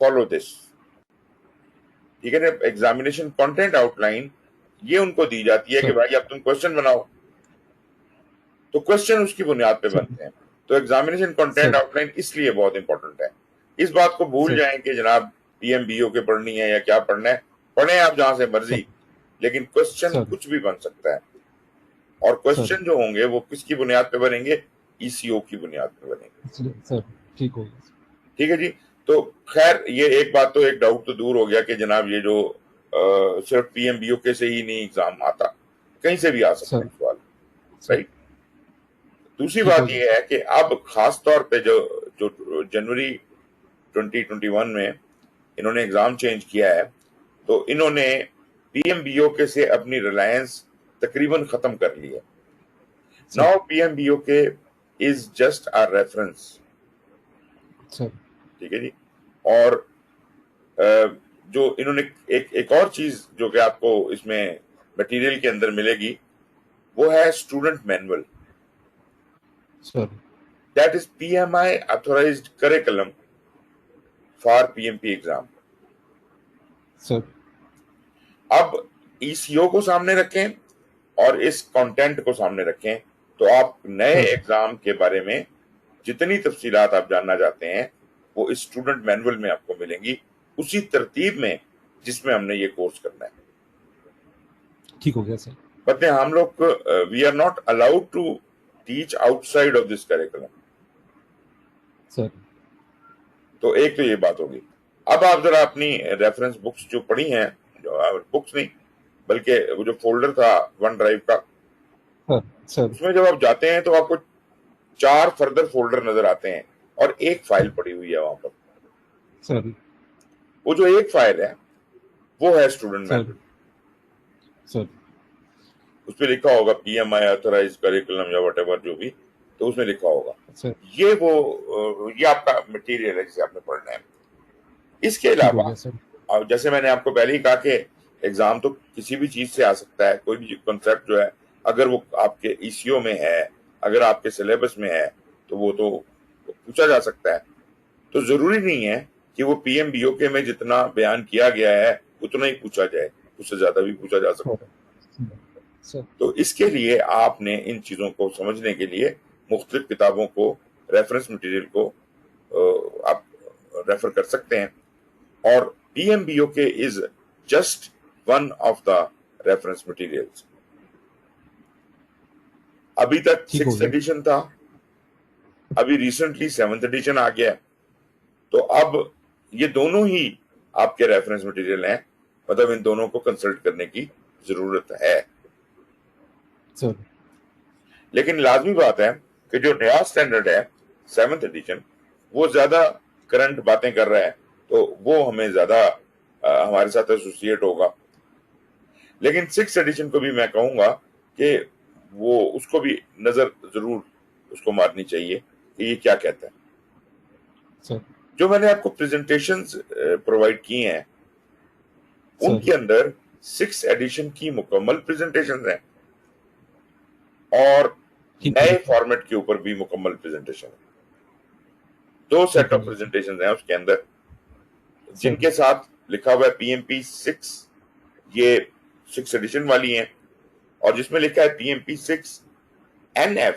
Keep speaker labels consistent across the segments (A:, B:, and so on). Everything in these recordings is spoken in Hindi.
A: Follow this. ठीक है ना। एग्जामिनेशन कंटेंट आउटलाइन ये उनको दी जाती है कि
B: सर
A: भाई अब तुम क्वेश्चन बनाओ, तो क्वेश्चन उसकी बुनियाद पे
B: सर
A: बनते हैं। तो एग्जामिनेशन कंटेंट
B: सर
A: आउटलाइन इसलिए बहुत इंपॉर्टेंट है। इस बात को भूल
B: सर
A: जाएं कि जनाब पीएमबीओ के पढ़नी है या क्या पढ़ना है, पढ़े आप जहां से
B: सर
A: मर्जी, लेकिन क्वेश्चन
B: सर
A: कुछ भी बन सकता है। और
B: सर
A: क्वेश्चन जो होंगे वो किसकी बुनियाद पे बनेंगे? ईसीओ की बुनियाद पे बनेंगे।
B: सर ठीक हो गया
A: ठीक है जी। तो खैर ये एक बात, तो एक डाउट तो दूर हो गया कि जनाब ये जो सिर्फ पीएमबीओ के से ही नहीं एग्जाम आता, कहीं से भी आ सकते
B: सर
A: हैं सवाल।
B: Sir
A: right. दूसरी
B: ठीक हो
A: बात
B: गया
A: यह
B: सर
A: है कि अब खास तौर पे जो जो जनवरी 2021 में इन्होंने एग्जाम चेंज किया है, तो इन्होंने पीएमबीओ के से अपनी रिलायंस तकरीबन खत्म कर ली है।
B: सर
A: नाउ पीएमबीओ के is just a reference.
B: Sir
A: ठीक है जी। और अ, जो इन्होंने एक एक और चीज जो कि आपको इसमें मटेरियल के अंदर मिलेगी, वो है student manual.
B: Sir
A: that is PMI authorised curriculum for PMP exam.
B: Sir
A: अब ईसीओ को सामने रखें और इस कंटेंट को सामने रखें, तो आप नए
B: सर
A: एग्जाम के बारे में जितनी तफसीलात आप जानना चाहते हैं वो इस स्टूडेंट मैनुअल में आपको मिलेंगी, उसी तरतीब में जिसमें हमने ये कोर्स करना है।
B: ठीक हो गया सर
A: बट हम लोग we are not allowed to teach outside of this curriculum.
B: Sir
A: तो एक तो ये बात होगी। अब आप जरा अपनी रेफरेंस बुक्स जो पढ़ी हैं, जो बुक्स नहीं बल्कि वो जो फोल्डर था वन ड्राइव का,
B: सर सर
A: उसमें जब आप जाते हैं तो आपको 4 फर्दर फोल्डर नजर आते हैं और एक फाइल पड़ी हुई है वहां पर।
B: सर
A: वो जो एक फाइल है वो है स्टूडेंट
B: सर
A: मैनुअल।
B: सर
A: उस पर लिखा होगा पीएमआई ऑथराइज करिकुलम या वट जो भी, तो उसमें लिखा होगा।
B: सर
A: ये वो ये आपका मटेरियल है जिसे आपने पढ़ना है। इसके
B: ठीक हो
A: अलावा
B: गया सर
A: अब जैसे मैंने आपको पहले ही कहा कि एग्जाम तो किसी भी चीज से आ सकता है, कोई भी कॉन्सेप्ट जो है अगर वो आपके ईसीओ में है, अगर आपके सिलेबस में है, तो वो तो पूछा जा सकता है। तो जरूरी नहीं है कि वो पीएमबीओ के में जितना बयान किया गया है उतना ही पूछा जाए, उससे ज्यादा भी पूछा जा
B: सर
A: सकता है।
B: सर
A: तो इसके लिए आपने इन चीजों को समझने के लिए मुख्तलिफ किताबों को, रेफरेंस मटेरियल को आप रेफर कर सकते हैं। और पीएमबीओ के is just one of the reference materials. अभी तक
B: ठीक हो
A: 6th
B: गया
A: एडिशन था, अभी रिसेंटली 7th एडिशन आ गया। तो अब ये दोनों ही आपके रेफरेंस मटेरियल हैं, मतलब इन दोनों को कंसल्ट करने की जरूरत है।
B: सर
A: लेकिन लाजमी बात है कि जो नया स्टैंडर्ड है 7th एडिशन, वो ज्यादा करंट बातें कर रहा है, तो वो हमें ज्यादा हमारे साथ एसोसिएट होगा। लेकिन 6th एडिशन को भी मैं कहूंगा कि वो उसको भी नजर जरूर उसको मारनी चाहिए कि ये क्या कहता है।
B: सर
A: जो मैंने आपको प्रेजेंटेशंस प्रोवाइड की हैं
B: सर
A: उनके अंदर 6th एडिशन की मुकम्मल प्रेजेंटेशन है और
B: ठीक हो
A: नए
B: गया सर
A: फॉर्मेट के ऊपर भी मुकम्मल प्रेजेंटेशन है। दो
B: ठीक
A: सेट
B: हो
A: ऑफ
B: गया सर
A: प्रेजेंटेशन है उसके अंदर,
B: सर
A: जिनके साथ लिखा हुआ है पीएमपी 6, ये 6th एडिशन वाली हैं। और जिसमें लिखा है पीएमपी 6 NF,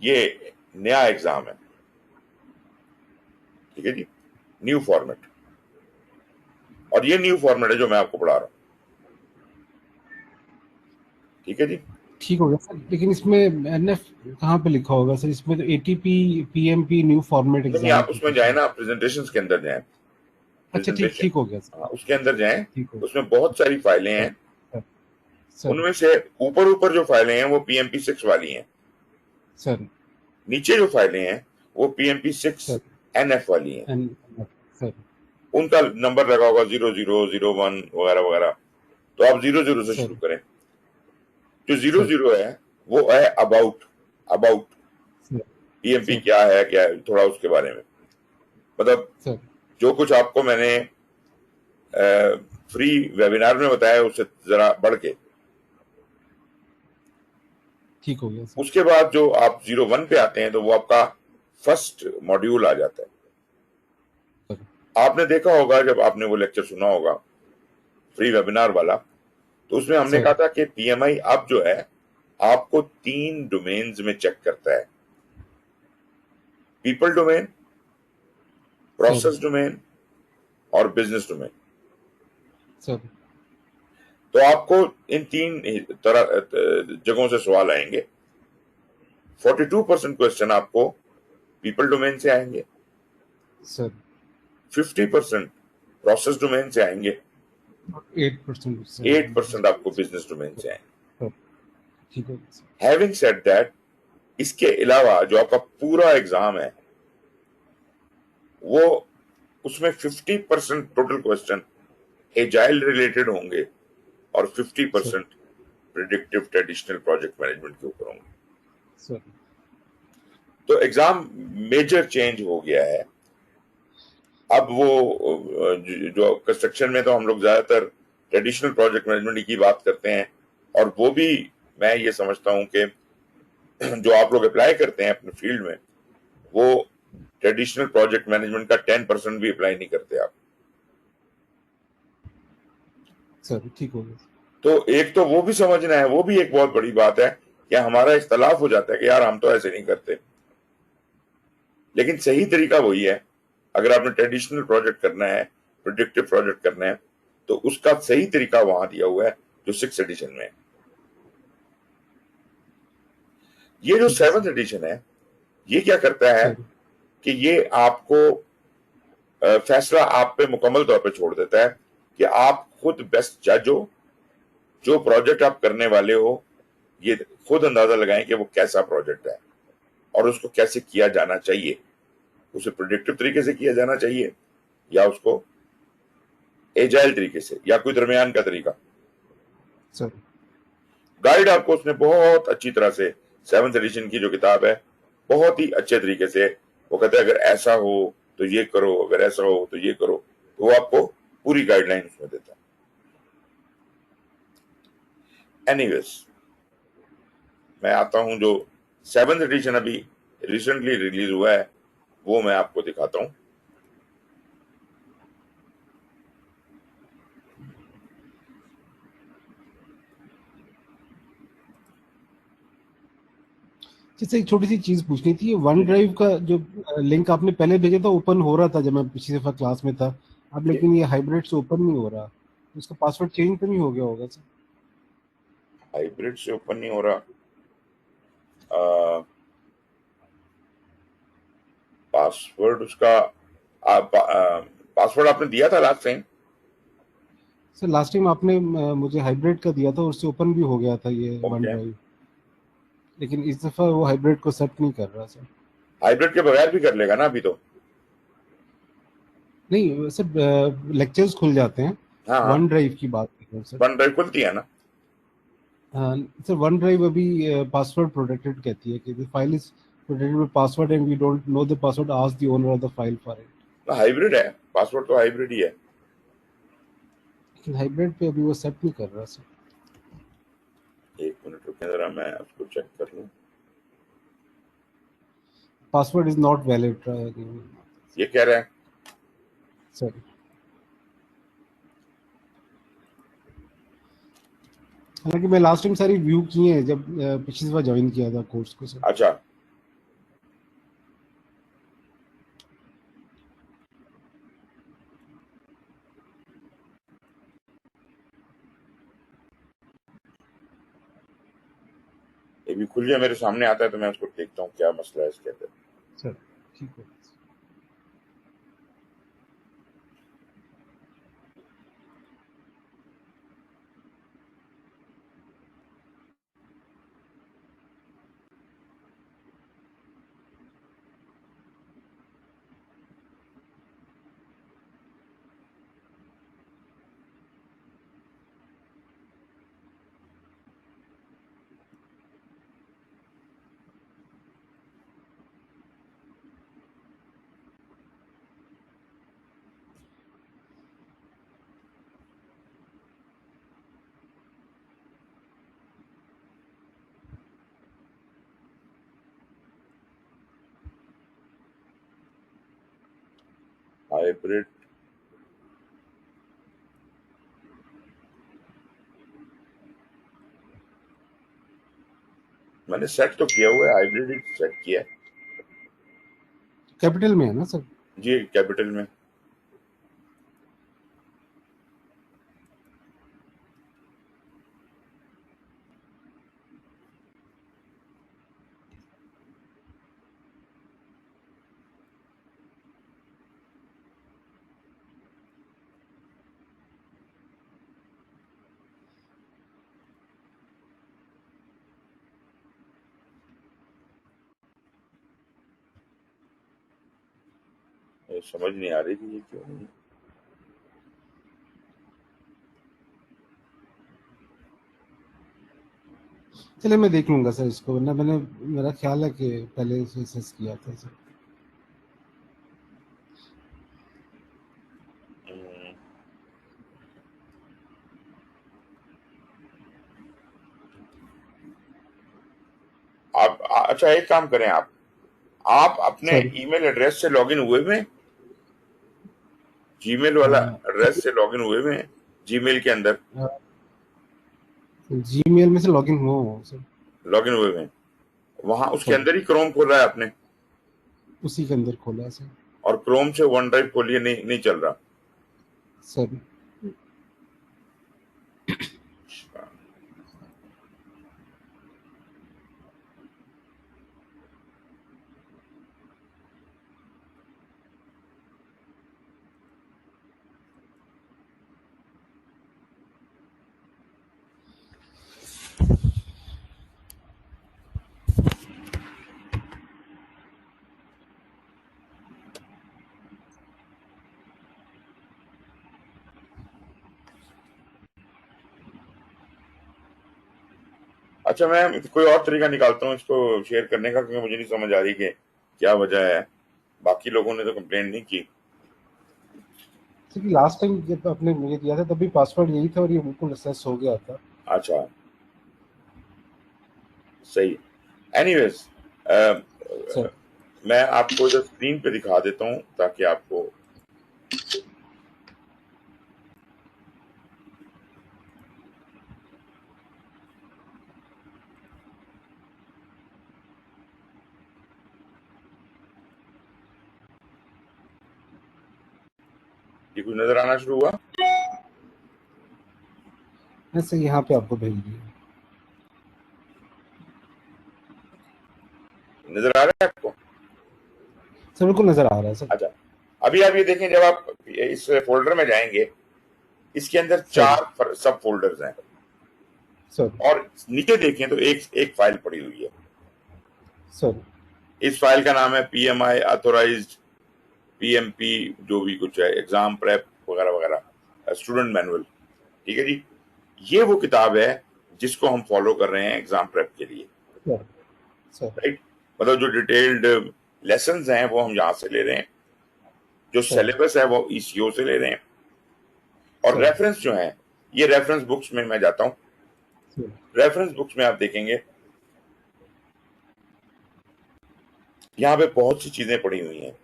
A: ये नया एग्जाम है। ठीक है जी, न्यू फॉर्मेट। और ये न्यू फॉर्मेट है जो मैं आपको पढ़ा रहा हूं। ठीक है जी।
B: ठीक हो गया सर लेकिन इसमें एनएफ कहाँ पे लिखा होगा सर इसमें तो एटीपी पीएमपी न्यू फॉर्मेट
A: नहीं
B: एग्जाम
A: आप उसमें जाए
B: एप्लीकेशन
A: ना, प्रेजेंटेशन के अंदर जाए,
B: अच्छा ठीक
A: प्रेजेंटेशन,
B: ठीक हो गया सर
A: हाँ उसके अंदर जाए।
B: ठीक हो
A: उसमें बहुत सारी फाइलें
B: सर
A: हैं।
B: सर सर
A: उनमें से ऊपर ऊपर जो फाइलें हैं वो पीएमपी 6 वाली हैं,
B: सर
A: नीचे जो फाइलें हैं वो पीएमपी सिक्स
B: सर
A: एनएफ वाली हैं।
B: एन सर
A: उनका नंबर लगा होगा 0001 वगैरह वगैरह। तो आप 00 से शुरू
B: सर
A: करें। जो जीरो
B: सर
A: जीरो है वो है about, about
B: sir
A: PMP
B: sir
A: क्या है थोड़ा उसके बारे में, मतलब
B: सर
A: जो कुछ आपको मैंने फ्री वेबिनार में बताया उससे जरा बढ़ के।
B: ठीक हो गया सर
A: उसके बाद जो आप 01 पे आते हैं तो वो आपका फर्स्ट मॉड्यूल आ जाता है।
B: सर
A: आपने देखा होगा, जब आपने वो लेक्चर सुना होगा फ्री वेबिनार वाला, तो उसमें हमने
B: सर
A: कहा था कि पीएमआई अब जो है आपको 3 डोमेन्स में चेक करता है: people domain,
B: sir
A: process domain और बिजनेस डोमेन।
B: सर
A: तो आपको इन 3 तरह जगहों से सवाल आएंगे। 42% क्वेश्चन आपको पीपल डोमेन से आएंगे,
B: सर
A: 50% प्रोसेस डोमेन से आएंगे,
B: 8% सर
A: 8% आपको बिजनेस डोमेन से आएंगे।
B: सर, ठीक है सर।
A: हैविंग सेड दैट, इसके अलावा जो आपका पूरा एग्जाम है वो, उसमें 50% टोटल क्वेश्चन एजाइल रिलेटेड होंगे और
B: sir
A: 50% predictive traditional project management के ऊपर होंगे।
B: सर
A: तो एग्जाम मेजर चेंज हो गया है। अब वो जो कंस्ट्रक्शन में तो हम लोग ज्यादातर ट्रेडिशनल प्रोजेक्ट मैनेजमेंट की बात करते हैं, और वो भी मैं ये समझता हूं कि जो आप लोग अप्लाई करते हैं अपने फील्ड में, वो ट्रेडिशनल प्रोजेक्ट मैनेजमेंट का 10% भी अप्लाई नहीं करते आप।
B: सर ठीक हो गया।
A: तो एक तो वो भी समझना है, वो भी एक बहुत बड़ी बात है कि हमारा इख्तलाफ हो जाता है कि यार हम तो ऐसे नहीं करते, लेकिन सही तरीका वही है। अगर आपने ट्रेडिशनल प्रोजेक्ट करना है, प्रोडक्टिव प्रोजेक्ट करना है, तो उसका सही तरीका वहां दिया हुआ है जो 6th एडिशन में है। ये जो
B: ठीक है
A: 7th
B: सर।
A: एडिशन है, ये क्या करता है
B: सर
A: कि ये आपको फैसला आप पे मुकम्मल तौर पे छोड़ देता है कि आप खुद बेस्ट जज हो। जो प्रोजेक्ट आप करने वाले हो, ये खुद अंदाजा लगाएं कि वो कैसा प्रोजेक्ट है और उसको कैसे किया जाना चाहिए। उसे प्रोडक्टिव तरीके से किया जाना चाहिए या उसको एजाइल तरीके से, या कोई दरमियान का तरीका।
B: सर
A: गाइड आपको उसने बहुत अच्छी तरह से, 7th एडिशन की जो किताब है, बहुत ही अच्छे तरीके से वो कहता है अगर ऐसा हो तो ये करो, अगर ऐसा हो तो ये करो। तो वो आपको पूरी गाइडलाइन उसमें देता है। एनीवेज, मैं आता हूं जो 7th एडिशन अभी रिसेंटली रिलीज हुआ है, वो मैं आपको दिखाता हूं।
B: जैसे एक छोटी सी चीज पूछनी थी, वन ड्राइव का जो लिंक आपने पहले भेजा था ओपन हो रहा था जब मैं पिछली दफा क्लास में था। अब लेकिन ये हाइब्रिड से ओपन नहीं हो रहा, तो इसका पासवर्ड चेंज तो नहीं हो गया होगा सर?
A: हाइब्रिड से ओपन नहीं हो रहा? पासवर्ड उसका, पासवर्ड आपने दिया था last time?
B: Sir last time आपने मुझे हाइब्रिड का दिया था, उससे ओपन भी हो गया था ये वन
A: ओके।
B: ड्राइव। लेकिन इस दफा वो हाइब्रिड को एक्सेप्ट नहीं कर रहा सर।
A: हाइब्रिड के बगैर भी कर लेगा ना अभी तो।
B: नहीं सर, लेक्चर्स खुल जाते हैं।
A: हाँ हाँ,
B: वन ड्राइव की बात कर रहा हूँ सर।
A: वन ड्राइव खुलती है ना।
B: सर वन ड्राइव अभी पासवर्ड प्रोटेक्टेड कहती है कि the file is protected with password and we don't know the password, ask the owner of the file for it.
A: Hybrid है, पासवर्ड तो हाइब्रिड ही है।
B: लेकिन हाइब्रिड पे अभी वो सेट नहीं कर रहा सर।
A: एक मिनट रुकिए जरा, मैं उसको चेक कर लूं।
B: पासवर्ड इज नॉट वैलिड
A: ये कह रहा है।
B: सर। हालांकि मैं लास्ट टाइम सारी व्यू की है जब पिछली बार ज्वाइन किया था कोर्स को सर।
A: अच्छा, ये भी खुल जाए मेरे सामने आता है तो मैं उसको देखता हूँ क्या मसला है इसके अंदर।
B: सर ठीक है।
A: हाइब्रिड मैंने सेट तो किया हुआ है, हाइब्रिड ही सेट किया है
B: कैपिटल में है ना सर?
A: जी, कैपिटल में। ये समझ नहीं आ रही कि ये क्यों नहीं।
B: चलिए मैं देख लूंगा सर इसको, वरना मैंने, मेरा ख्याल है कि पहले इसे एक्सेस किया था सर।
A: हम्म, अच्छा एक काम करें, आप अपने
B: सर
A: ईमेल एड्रेस से लॉगिन हुए में, जीमेल वाला एड्रेस से लॉगिन हुए में, जीमेल के अंदर
B: जीमेल में से लॉगिन हुआ हूँ सर।
A: लॉगिन हुए में, वहां उसके
B: सर
A: अंदर ही क्रोम खोल रहा है आपने,
B: उसी के अंदर खोला है सर।
A: और क्रोम से वन ड्राइव खोलिए, नहीं चल रहा।
B: सर
A: अच्छा, मैं कोई और तरीका निकालता हूँ इसको शेयर करने का, क्योंकि मुझे नहीं समझ आ रही कि क्या वजह है। बाकी लोगों ने तो कंप्लेंट नहीं की।
B: क्योंकि लास्ट टाइम जब आपने मुझे दिया था तब भी पासवर्ड यही था और ये बिल्कुल एक्सेस हो गया था।
A: अच्छा, सही। एनीवेज,
B: सर
A: मैं आपको जो स्क्रीन पे दिखा देता हूँ ताकि आपको, ये कुछ नजर आना शुरू हुआ।
B: मैं सर यहाँ पे आपको भेज दिया।
A: नजर आ रहा है आपको?
B: सर बिल्कुल नजर आ रहा है सर।
A: अच्छा, अभी आप ये देखें, जब आप इस फोल्डर में जाएंगे, इसके अंदर
B: सर
A: चार सब फोल्डर्स हैं,
B: सर
A: और नीचे देखें तो एक एक फाइल पड़ी हुई है।
B: सर
A: इस फाइल का नाम है PMI ऑथोराइज्ड PMP, जो भी कुछ है, एग्जाम प्रेप वगैरह वगैरह, स्टूडेंट मैनुअल। ठीक है जी, ये वो किताब है जिसको हम फॉलो कर रहे हैं एग्जाम प्रेप के लिए।
B: सर सर
A: राइट, मतलब जो डिटेल्ड लेसन्स हैं वो हम यहाँ से ले रहे हैं, जो
B: सर
A: सिलेबस है वो ECO से ले रहे हैं, और
B: सर
A: रेफरेंस जो है, ये रेफरेंस बुक्स में मैं जाता हूँ।
B: सर
A: रेफरेंस बुक्स में आप देखेंगे यहाँ पे बहुत सी चीजें पड़ी हुई हैं।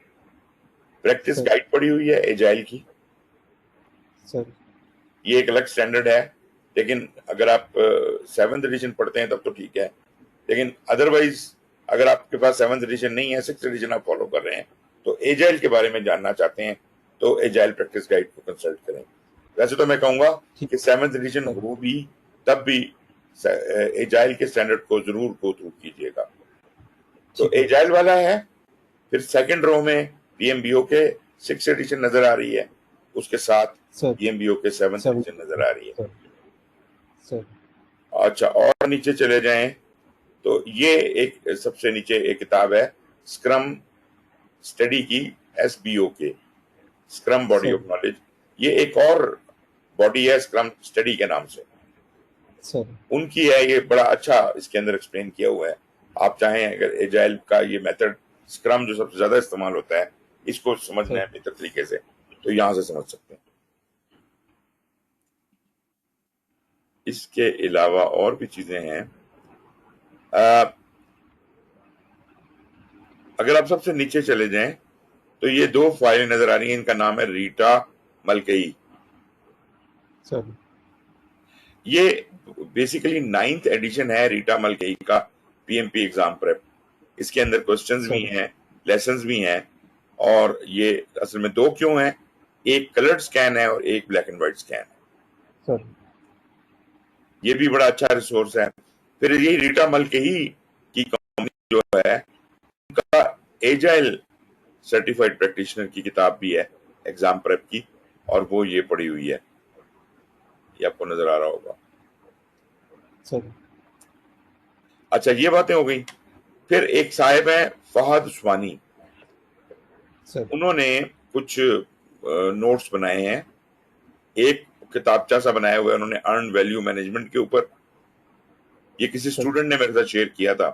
A: प्रैक्टिस
B: सर
A: गाइड पड़ी हुई है एजाइल की,
B: सर
A: ये एक अलग स्टैंडर्ड है। लेकिन अगर आप 7th एडिशन पढ़ते हैं तब तो ठीक है, लेकिन अदरवाइज अगर आपके पास 7th एडिशन नहीं है, 6th एडिशन आप फॉलो कर रहे हैं, तो एजाइल के बारे में जानना चाहते हैं, तो एजाइल प्रैक्टिस गाइड को कंसल्ट करें। वैसे तो मैं कहूंगा
B: ठीक
A: कि 7th एडिशन
B: सर।
A: हो भी तब भी एजाइल के स्टैंडर्ड को जरूर गो थ्रू कीजिएगा। तो
B: ठीक है
A: एजाइल वाला है। फिर सेकंड रो में PMBO के 6th एडिशन नजर आ रही है, उसके साथ
B: सर।
A: PMBO के 7th
B: सेवन
A: एडिशन नजर आ रही है।
B: सर सर
A: अच्छा, और नीचे चले जाएं तो ये एक सबसे नीचे एक किताब है स्क्रम स्टडी की, SBO के, scrum body
B: sir
A: of knowledge. ये एक और बॉडी है स्क्रम स्टडी के नाम से,
B: सर
A: उनकी है। ये बड़ा अच्छा इसके अंदर एक्सप्लेन किया हुआ है। आप चाहें अगर एजाइल का ये मेथड, स्क्रम जो सबसे ज्यादा इस्तेमाल होता है, इसको समझना
B: सर
A: है बेहतर तरीके से, तो यहां से समझ सकते हैं। इसके अलावा और भी चीजें हैं। अगर आप सबसे नीचे चले जाएं तो ये दो फाइलें नजर आ रही हैं, इनका नाम है रीटा मलकई।
B: सर
A: ये बेसिकली 9th एडिशन है रीटा मलकई का, पीएमपी एग्जाम प्रेप। इसके अंदर क्वेश्चंस भी
B: सर
A: हैं, लेसन्स भी हैं, और ये असल में दो क्यों हैं, एक कलर्ड स्कैन है और एक ब्लैक एंड व्हाइट स्कैन है।
B: सर
A: ये भी बड़ा अच्छा रिसोर्स है। फिर यही रीटा मल के ही की कंपनी जो है, उनका एजाइल सर्टिफाइड प्रैक्टिशनर की किताब भी है एग्जाम प्रेप की, और वो ये पड़ी हुई है, ये आपको नजर आ रहा होगा।
B: सर
A: अच्छा, ये बातें हो गई। फिर एक साहिब है फहद उस्मानी,
B: सर
A: उन्होंने कुछ नोट्स बनाए हैं। एक किताबचा सा बनाया हुआ है उन्होंने अर्न वैल्यू मैनेजमेंट के ऊपर। ये किसी
B: सर
A: स्टूडेंट ने मेरे साथ शेयर किया था,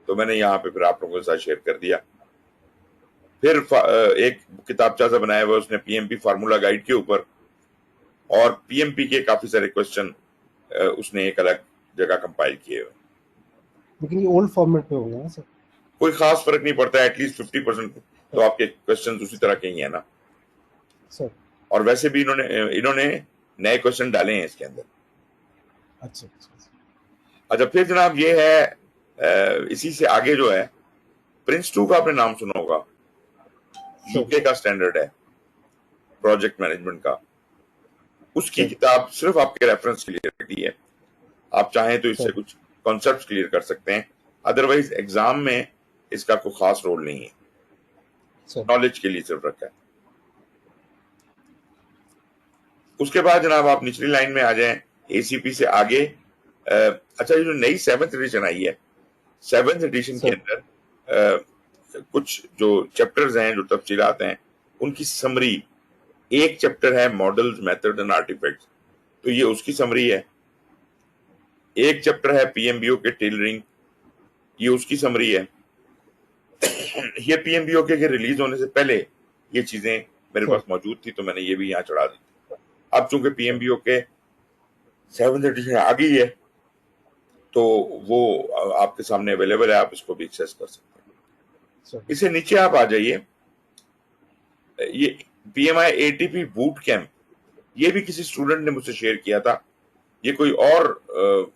A: तो मैंने यहाँ पे फिर आप लोगों के साथ शेयर कर दिया। फिर एक किताबचा सा बनाया हुआ है उसने पीएमपी फार्मूला गाइड के ऊपर, और पीएमपी के काफी सारे क्वेश्चन उसने एक अलग जगह कंपाइल किए हुए।
B: लेकिन ये ओल्ड फॉर्मेट पे होंगे ना सर?
A: कोई खास फर्क नहीं पड़ता है, एटलीस्ट 50% तो आपके क्वेश्चन उसी तरह के ही है ना।
B: सर
A: और वैसे भी इन्होंने नए क्वेश्चन डाले हैं इसके अंदर।
B: अच्छा अच्छा अच्छा।
A: अच्छा, फिर जनाब ये है इसी से आगे जो है प्रिंस 2 का आपने नाम सुना होगा,
B: सर
A: यूके का स्टैंडर्ड है प्रोजेक्ट मैनेजमेंट का। उसकी
B: सर
A: किताब सिर्फ आपके रेफरेंस के लिए रखी है, आप चाहें तो इससे
B: सर
A: कुछ कॉन्सेप्ट क्लियर कर सकते हैं, अदरवाइज एग्जाम में इसका कोई खास रोल नहीं है,
B: सर
A: नॉलेज के लिए सिर्फ रखा है। उसके बाद जनाब आप निचली लाइन में आ जाएं, एसीपी से आगे। अच्छा, ये जो नई 7th एडिशन आई है, 7th एडिशन के
B: सर
A: अंदर कुछ जो चैप्टर्स हैं, जो तफसीलात हैं, उनकी समरी। एक चैप्टर है मॉडल्स, मेथड एंड आर्टिफैक्ट्स, तो ये उसकी समरी है। एक चैप्टर है पीएमबीओ के टेलरिंग, ये उसकी समरी है। ये पीएमबीओ के रिलीज होने से पहले ये चीजें मेरे
B: सर
A: पास मौजूद थी, तो मैंने ये भी यहाँ चढ़ा दी। अब चूंकि
B: सर
A: पीएमबीओ के 7th एडिशन आ गई है, तो वो आपके सामने अवेलेबल है, आप इसको भी एक्सेस कर सकते हैं।
B: सर
A: इससे नीचे आप आ जाइए, ये पीएमआई एटीपी बूट कैंप, ये भी किसी स्टूडेंट ने मुझसे शेयर किया था। ये कोई और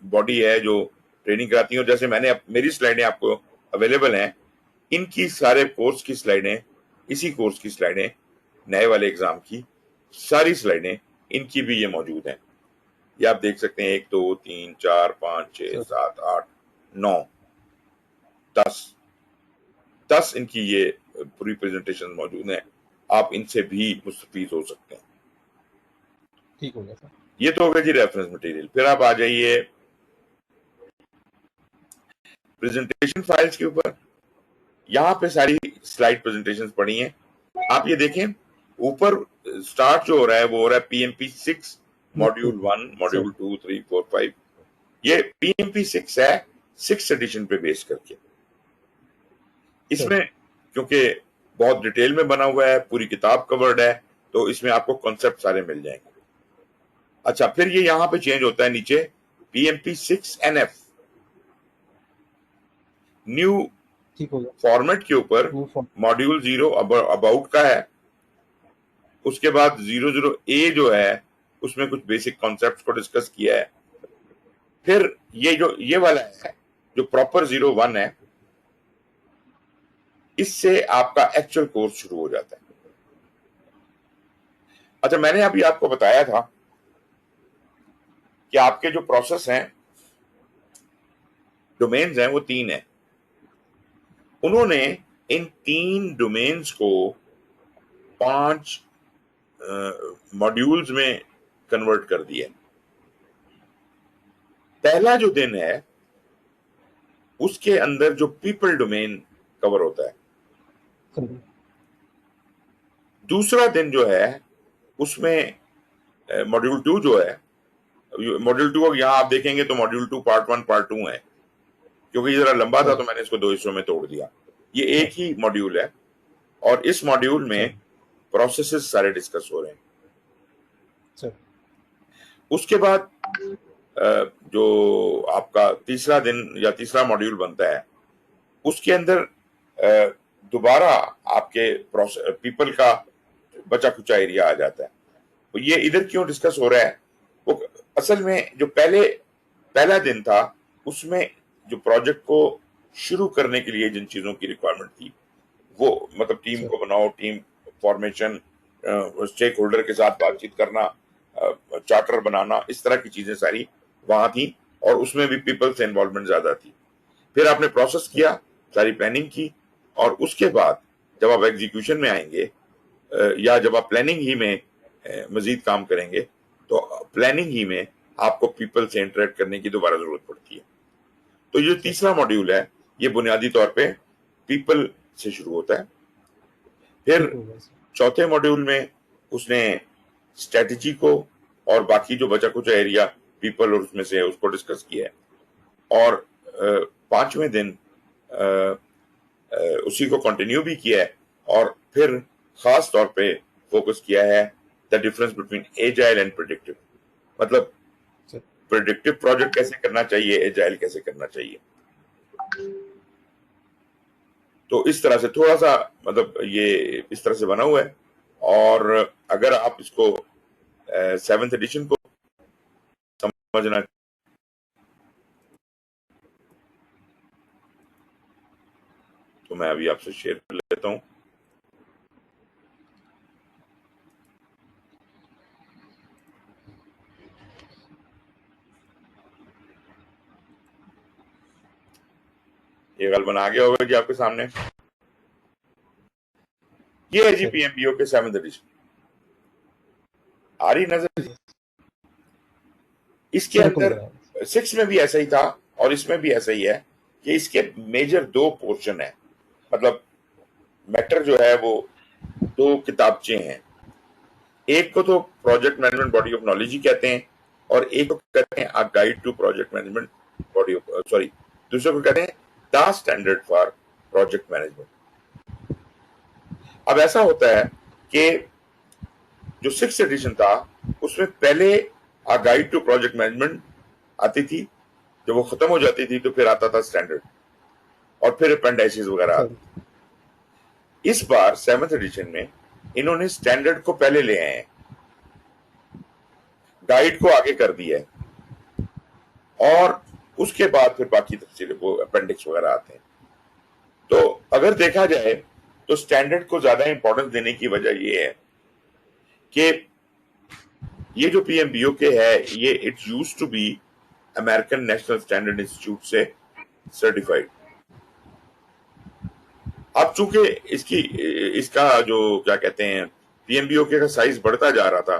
A: बॉडी है जो ट्रेनिंग कराती है, और जैसे मेरी स्लाइडें आपको अवेलेबल हैं, इनकी सारे कोर्स की स्लाइडें, इसी कोर्स की स्लाइडें, नए वाले एग्जाम की सारी स्लाइडें इनकी भी ये मौजूद हैं। ये आप देख सकते हैं, 1 2 3 4 5 6
B: सर
A: 7 8 9 10 इनकी ये पूरी प्रेजेंटेशन मौजूद है, आप इनसे भी मुस्तफीद हो सकते हैं।
B: ठीक हो गया सर।
A: ये तो हो गया जी रेफरेंस मटेरियल। फिर आप आ जाइए प्रेजेंटेशन फाइल्स के ऊपर। यहाँ पे सारी स्लाइड प्रेजेंटेशन पड़ी हैं, आप ये देखें। ऊपर स्टार्ट जो हो रहा है वो हो रहा है पीएमपी 6 मॉड्यूल 1,
B: सर
A: मॉड्यूल 2 3 4 5। ये पीएमपी 6 है 6th एडिशन पे बेस करके।
B: सर
A: इसमें क्योंकि बहुत डिटेल में बना हुआ है, पूरी किताब कवर्ड है, तो इसमें आपको कॉन्सेप्ट सारे मिल जाएंगे। अच्छा, फिर ये यहाँ पे चेंज होता है नीचे, पीएमपी 6NF न्यू
B: ठीक हो गया।
A: फॉर्मेट के ऊपर
B: न्यू फॉर्म।
A: मॉड्यूल 0 अबाउट का है। उसके बाद 00A जो है उसमें कुछ बेसिक कॉन्सेप्ट्स को डिस्कस किया है। फिर ये वाला है जो प्रॉपर 01 है, इससे आपका एक्चुअल कोर्स शुरू हो जाता है। अच्छा, मैंने अभी आपको बताया था कि आपके जो प्रोसेस हैं, डोमेन्स हैं, वो 3 हैं। उन्होंने इन 3 डोमेन्स को 5 मॉड्यूल्स में कन्वर्ट कर दिया। पहला जो दिन है उसके अंदर जो पीपल डोमेन कवर होता है।
B: सर
A: दूसरा दिन जो है उसमें मॉड्यूल 2 जो है, मॉड्यूल 2 यहाँ आप देखेंगे तो मॉड्यूल 2 पार्ट 1 पार्ट 2 है, क्योंकि ये जरा लंबा था
B: सर
A: तो मैंने इसको 2 हिस्सों में तोड़ दिया। ये
B: सर
A: एक ही मॉड्यूल है, और इस मॉड्यूल में
B: सर
A: प्रोसेसेस सारे डिस्कस हो रहे हैं।
B: सर
A: उसके बाद जो आपका तीसरा दिन या तीसरा मॉड्यूल बनता है, उसके अंदर दोबारा आपके पीपल का बचा खुचा एरिया आ जाता है। तो ये इधर क्यों डिस्कस हो रहा है, वो असल में जो पहला दिन था उसमें जो प्रोजेक्ट को शुरू करने के लिए जिन चीजों की रिक्वायरमेंट थी, वो मतलब टीम
B: सर
A: को बनाओ, टीम फॉर्मेशन, स्टेक होल्डर के साथ बातचीत करना, चार्टर बनाना, इस तरह की चीजें सारी वहां थी, और उसमें भी पीपल से इन्वॉल्वमेंट ज्यादा थी। फिर आपने प्रोसेस किया, सारी प्लानिंग की, और उसके बाद जब आप एग्जीक्यूशन में आएंगे, या जब आप प्लानिंग ही में मजीद काम करेंगे, तो प्लानिंग ही में आपको पीपल से इंटरेक्ट करने की दोबारा जरूरत पड़ती है। तो ये
B: सर
A: तीसरा मॉड्यूल है, ये बुनियादी तौर पे पीपल से शुरू होता है। फिर
B: ठीक होगा सर।
A: चौथे मॉड्यूल में उसने स्ट्रेटजी को और बाकी जो बचा कुछ एरिया पीपल और उसमें से उसको डिस्कस किया है, और पांचवें दिन अ, उसी को कंटिन्यू भी किया है, और फिर खास तौर पे फोकस किया है the difference between agile and predictive. मतलब
B: सर
A: प्रिडिक्टिव प्रोजेक्ट कैसे करना चाहिए, एजाइल कैसे करना चाहिए। तो इस तरह से थोड़ा सा मतलब ये इस तरह से बना हुआ है। और अगर आप इसको 7th एडिशन को समझना, तो मैं अभी आपसे शेयर कर लेता हूं। ये गलबन आ गया होगा जी आपके सामने। ये है जी
B: सर
A: पीएमबीओ के 7th एडिशन, आ रही नजर। इसके
B: सर्कल
A: अंदर
B: रहा
A: 6 में भी ऐसा ही था, और इसमें भी ऐसा ही है कि इसके मेजर दो पोर्शन है। मतलब मैटर जो है वो दो किताबचे हैं। एक को तो project management body of knowledge ही कहते हैं, और एक को कहते हैं a guide to project management body of, sorry, दूसरे को कहते हैं the standard for project management. अब ऐसा होता है कि जो 6th एडिशन था उसमें पहले a guide to project management आती थी, जब वो खत्म हो जाती थी तो फिर आता था स्टैंडर्ड, और फिर अपेंडिसेस वगैरह
B: सर।
A: आती। इस बार 7th एडिशन में इन्होंने स्टैंडर्ड को पहले ले आए हैं, गाइड को आगे कर दिया है, और उसके बाद फिर बाकी तफसीलें वो अपेंडिक्स वगैरह आते हैं। तो अगर देखा जाए तो स्टैंडर्ड को ज्यादा इंपॉर्टेंस देने की वजह ये है कि ये जो पीएमबीओ के है, ये it used to be American National Standard Institute से सर्टिफाइड। अब चूंकि इसकी इसका जो क्या कहते हैं पीएमबीओ के का साइज बढ़ता जा रहा था,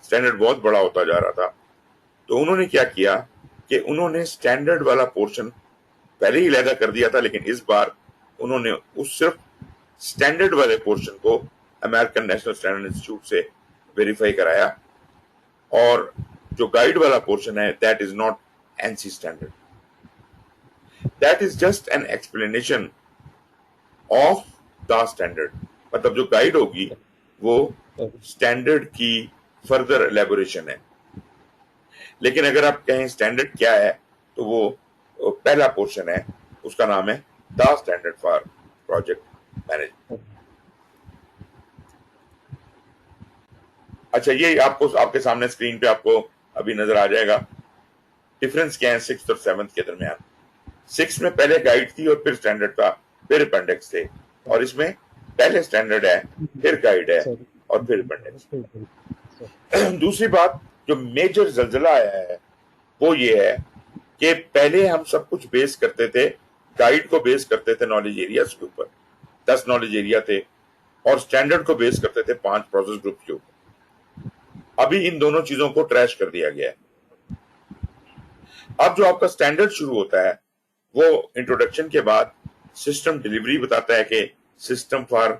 A: स्टैंडर्ड बहुत बड़ा होता जा रहा था, तो उन्होंने क्या किया कि उन्होंने स्टैंडर्ड वाला पोर्शन पहले ही लैदा कर दिया था, लेकिन इस बार उन्होंने उस सिर्फ स्टैंडर्ड वाले पोर्शन को अमेरिकन नेशनल स्टैंडर्ड इंस्टीट्यूट से वेरीफाई कराया, और जो गाइड वाला पोर्शन है that is not NC standard, that is just an explanation of the standard. मतलब जो गाइड होगी वो स्टैंडर्ड की फर्दर एलेबोरेशन है। लेकिन अगर आप कहें स्टैंडर्ड क्या है, तो वो पहला पोर्शन है, उसका नाम है the standard for project management. अच्छा, ये आपको आपके सामने स्क्रीन पे आपको अभी नजर आ जाएगा डिफरेंस क्या है 6th और 7th के दरमियान। 6 में पहले गाइड थी और फिर स्टैंडर्ड था, फिर अपेंडिक्स थे, और इसमें पहले स्टैंडर्ड है, फिर गाइड है,
B: सर
A: और फिर अपेंडिक्स। दूसरी बात जो मेजर जल्जला आया है वो ये है कि पहले हम सब कुछ बेस करते थे, गाइड को बेस करते थे नॉलेज एरियाज के ऊपर, 10 नॉलेज एरिया थे, और स्टैंडर्ड को बेस करते थे 5 प्रोसेस ग्रुप के ऊपर। अभी इन दोनों चीजों को ट्रैश कर दिया गया है। अब जो आपका स्टैंडर्ड शुरू होता है वो इंट्रोडक्शन के बाद सिस्टम डिलीवरी बताता है कि सिस्टम फॉर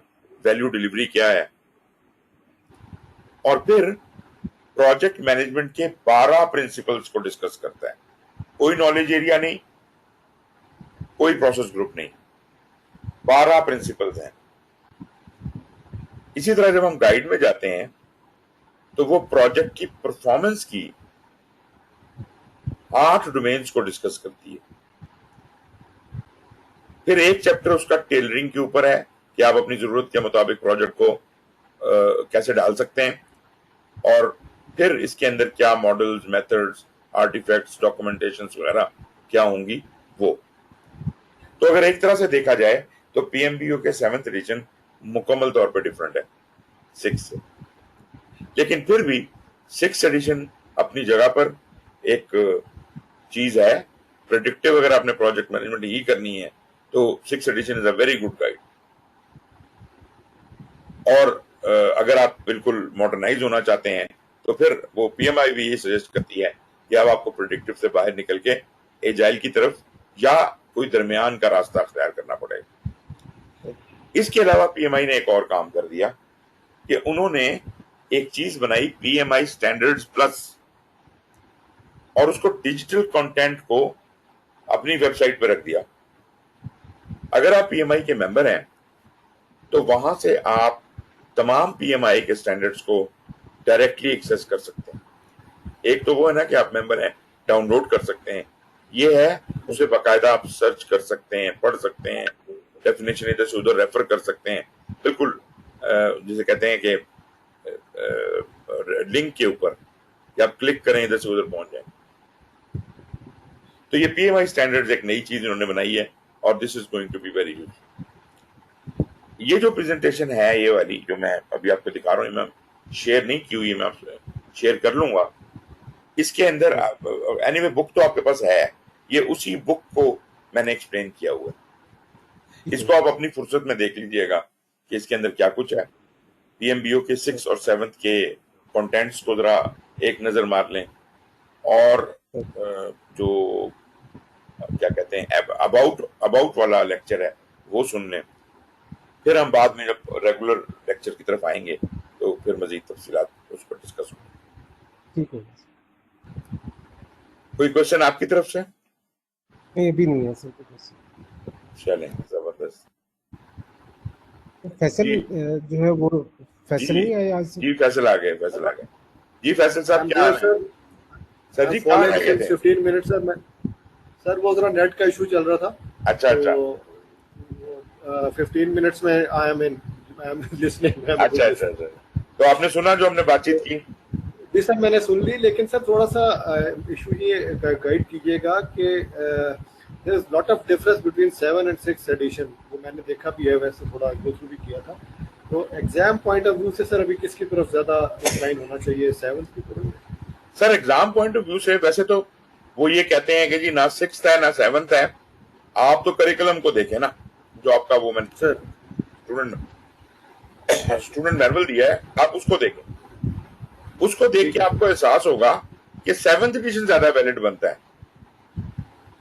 A: वैल्यू डिलीवरी क्या है, और फिर प्रोजेक्ट मैनेजमेंट के 12 प्रिंसिपल्स को डिस्कस करता है। कोई नॉलेज एरिया नहीं, कोई प्रोसेस ग्रुप नहीं, 12 प्रिंसिपल्स हैं। इसी तरह जब हम गाइड में जाते हैं तो वो प्रोजेक्ट की परफॉर्मेंस की 8 डोमेन्स को डिस्कस करती है। फिर एक चैप्टर उसका टेलरिंग के ऊपर है कि आप अपनी जरूरत के मुताबिक प्रोजेक्ट को कैसे डाल सकते हैं, और फिर इसके अंदर क्या मॉडल्स, मेथड्स, आर्टिफैक्ट्स, डॉक्यूमेंटेशंस वगैरह क्या होंगी, वो। तो अगर एक तरह से देखा जाए तो पीएमबीओ के 7th एडिशन मुकम्मल तौर पर डिफरेंट है 6 से, लेकिन फिर भी 6th एडिशन अपनी जगह पर एक चीज है। प्रेडिक्टिव अगर आपने प्रोजेक्ट मैनेजमेंट ही करनी है तो 6th edition is a very good guide. और अगर आप बिल्कुल मॉडर्नाइज होना चाहते हैं तो फिर वो पीएमआई भी ये सजेस्ट करती है कि अब आपको प्रेडिक्टिव से बाहर निकल के एजाइल की तरफ या कोई दरमियान का रास्ता अख्तियार करना पड़ेगा। इसके अलावा पीएमआई ने एक और काम कर दिया कि उन्होंने एक चीज बनाई पीएमआई स्टैंडर्ड्स प्लस, और उसको डिजिटल कंटेंट को अपनी वेबसाइट पर रख दिया। अगर आप पीएमआई के मेंबर हैं तो वहां से आप तमाम पीएमआई के स्टैंडर्ड्स को डायरेक्टली एक्सेस कर सकते हैं। एक तो वो है ना कि आप मेंबर हैं, डाउनलोड कर सकते हैं, ये है उसे बाकायदा आप सर्च कर सकते हैं, पढ़ सकते हैं, डेफिनेशन इधर से उधर रेफर कर सकते हैं, बिल्कुल जिसे कहते हैं कि लिंक के ऊपर या आप क्लिक करें इधर से उधर पहुंच जाए। तो ये पीएमआई स्टैंडर्ड्स एक नई चीज इन्होंने बनाई है और this is going to be very useful. ये जो प्रेजेंटेशन है ये वाली जो मैं अभी आपको दिखा रहा हूँ, मैं शेयर नहीं की हुई, मैं आपसे शेयर कर लूंगा। इसके अंदर एनीवे बुक तो आपके पास है, ये उसी बुक को मैंने एक्सप्लेन किया हुआ है। इसको आप अपनी फुर्सत में देख लीजिएगा कि इसके अंदर क्या कुछ है। पीएमबीओ के 6 और 7 के कंटेंट्स को जरा एक नजर मार लें, और जो क्या कहते हैं अबाउट वाला लेक्चर है वो सुन लें। फिर हम बाद में जब रेगुलर लेक्चर की तरफ आएंगे तो फिर मजीद तफसीलात उस पर डिस्कस होंगे।
B: ठीक है।
A: कोई क्वेश्चन आपकी तरफ से?
B: नहीं, अभी नहीं है सर कोई क्वेश्चन।
A: चलें, जबरदस्त।
B: फैसल
A: जी
B: जो है वो फैसल
A: जी
B: नहीं आया आज से।
A: जी, फैसल आ गए, फैसल आ गए। जी फैसल साहब, क्या हाल है?
C: सर
A: सर जी कहाँ रह गए थे?
C: 15 मिनट सर, मैं सर वो जरा नेट का इशू चल रहा था।
A: अच्छा अच्छा
C: तो 15 मिनट्स में आई एम लिसनिंग।
A: अच्छा अच्छा अच्छा। तो आपने सुना जो हमने बातचीत की?
C: जी सर, मैंने सुन ली, लेकिन सर थोड़ा सा इशू ये गाइड कीजिएगा कि there is lot of difference between 7 and 6 edition, वो मैंने देखा भी है, वैसे थोड़ा गो थ्रू भी किया था। तो एग्जाम पॉइंट ऑफ व्यू से सर अभी किसकी तरफ ज्यादा इंक्लाइन होना चाहिए, 7 की तरफ?
A: Sir exam point of view से वैसे तो वो ये कहते हैं कि जी ना 6th है ना 7th है, आप तो करिकुलम को देखें ना, जो आपका वो मैंने
C: सर
A: स्टूडेंट मैनुअल दिया है, आप उसको देखें। उसको देख के आपको एहसास होगा कि 7th एडिशन ज्यादा वैलिड बनता है।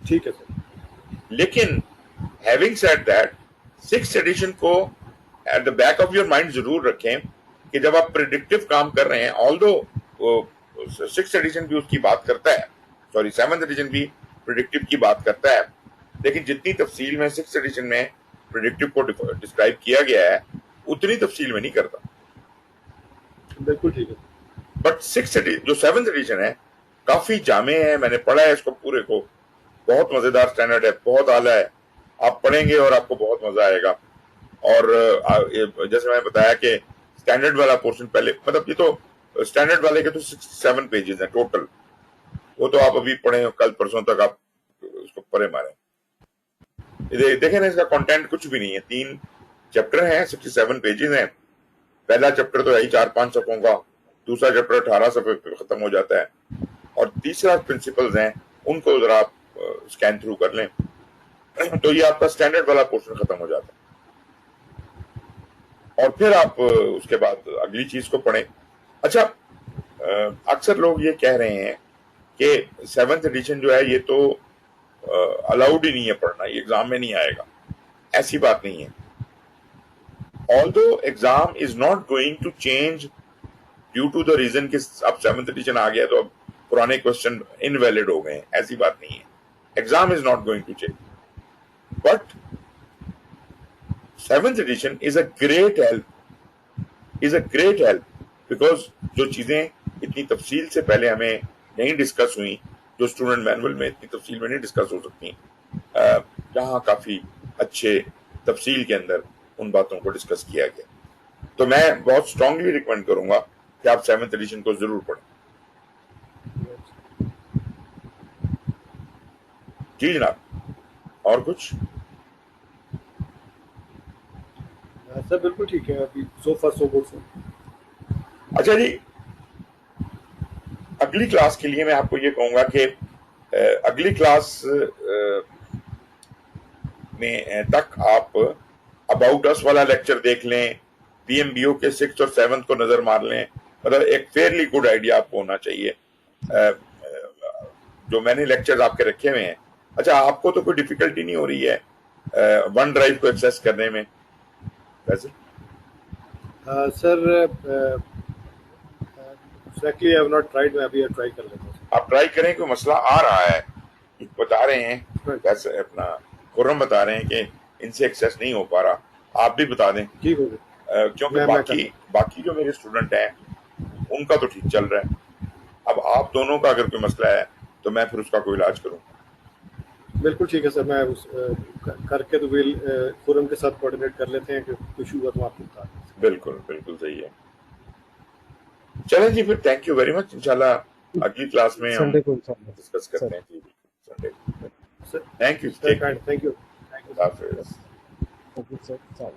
C: ठीक है सर।
A: लेकिन having said that 6th edition को at the back of your mind जरूर रखें कि जब आप प्रिडिक्टिव काम कर रहे हैं, ऑल्दो 6th एडिशन भी उसकी बात करता है, सॉरी 7th एडिशन भी प्रिडिक्टिव की बात करता है, लेकिन जितनी तफसील में 6th एडिशन में प्रिडिक्टिव को डिस्क्राइब किया गया है उतनी तफसील में नहीं करता।
C: बिल्कुल ठीक है।
A: बट 6th जो 7th एडिशन है काफी जामे है, मैंने पढ़ा है इसको पूरे को, बहुत मजेदार स्टैंडर्ड है, बहुत आला है। आप पढ़ेंगे और आपको बहुत मजा आएगा। और जैसे मैंने बताया कि स्टैंडर्ड वाला पोर्शन पहले, मतलब ये तो स्टैंडर्ड वाले के तो 6-7 पेजेस हैं टोटल, वो तो आप अभी पढ़े, कल परसों तक आप उसको पढ़े मारे। देखें ना, इसका कंटेंट कुछ भी नहीं है, 3 चैप्टर हैं, 67 पेजेस हैं। पहला चैप्टर तो यही 4-5 सफों का, दूसरा चैप्टर 18 सफे पे खत्म हो जाता है, और तीसरा प्रिंसिपल्स हैं, उनको जरा आप स्कैन थ्रू कर लें तो ये आपका स्टैंडर्ड वाला पोर्शन खत्म हो जाता है, और फिर आप उसके बाद अगली चीज को पढ़ें। अच्छा, अक्सर लोग ये कह रहे हैं कि 7th एडिशन जो है ये तो अलाउड ही नहीं है पढ़ना, ये एग्जाम में नहीं आएगा। ऐसी बात नहीं है। Although exam is not going to change due to the reason कि अब 7th एडिशन आ गया तो अब पुराने क्वेश्चन इनवैलिड हो गए हैं, ऐसी बात नहीं है। Exam is not going to change, but 7th edition is a great help, because जो चीजें इतनी तफसील से पहले हमें नहीं डिस्कस हुई, जो स्टूडेंट मैनुअल में इतनी तफसील में नहीं डिस्कस हो सकती, जहां काफी अच्छे तफसील के अंदर उन बातों को डिस्कस किया गया। तो मैं बहुत स्ट्रांगली रिकमेंड करूंगा कि आप 7th एडिशन को जरूर पढ़ें। जी जनाब। और कुछ?
C: सर बिल्कुल ठीक है, अभी सो फार सो गुड सर।
A: अच्छा जी, अगली क्लास के लिए मैं आपको ये कहूंगा कि अगली क्लास में तक आप अबाउट अस वाला लेक्चर देख लें, पीएमबीओ के 6th और 7th को नजर मार लें, मतलब एक फेयरली गुड आइडिया आपको होना चाहिए। जो मैंने लेक्चर्स आपके रखे हुए हैं, अच्छा आपको तो कोई डिफिकल्टी नहीं हो रही है वन ड्राइव को एक्सेस करने में वैसे?
C: Sir frankly I have not tried, मैं अभी ट्राई कर लेता हूँ।
A: आप ट्राई करें, कोई मसला आ रहा है, बता रहे हैं वैसे, अपना खुर्रम बता रहे हैं कि इनसे एक्सेस नहीं हो पा रहा, आप भी बता दें।
C: ठीक हो गया।
A: क्योंकि बाकी जो मेरे स्टूडेंट हैं उनका तो ठीक चल रहा है, अब आप दोनों का अगर कोई मसला है तो मैं फिर उसका कोई इलाज करूं।
C: बिल्कुल ठीक है सर, मैं उस करके तो विल फोरम के साथ कोऑर्डिनेट कर लेते हैं कि इशू हुआ तो आपको बता दें।
A: बिल्कुल बिल्कुल सही है। चलें जी, फिर थैंक यू वेरी मच, इंशाल्लाह अगली क्लास में हम
B: संडे को इंशाल्लाह
A: डिस्कस करते
B: सर।
A: हैं जी, संडे को।
C: Sir
A: thank you,
C: thank you.
A: Hafiz.
B: Okay sir.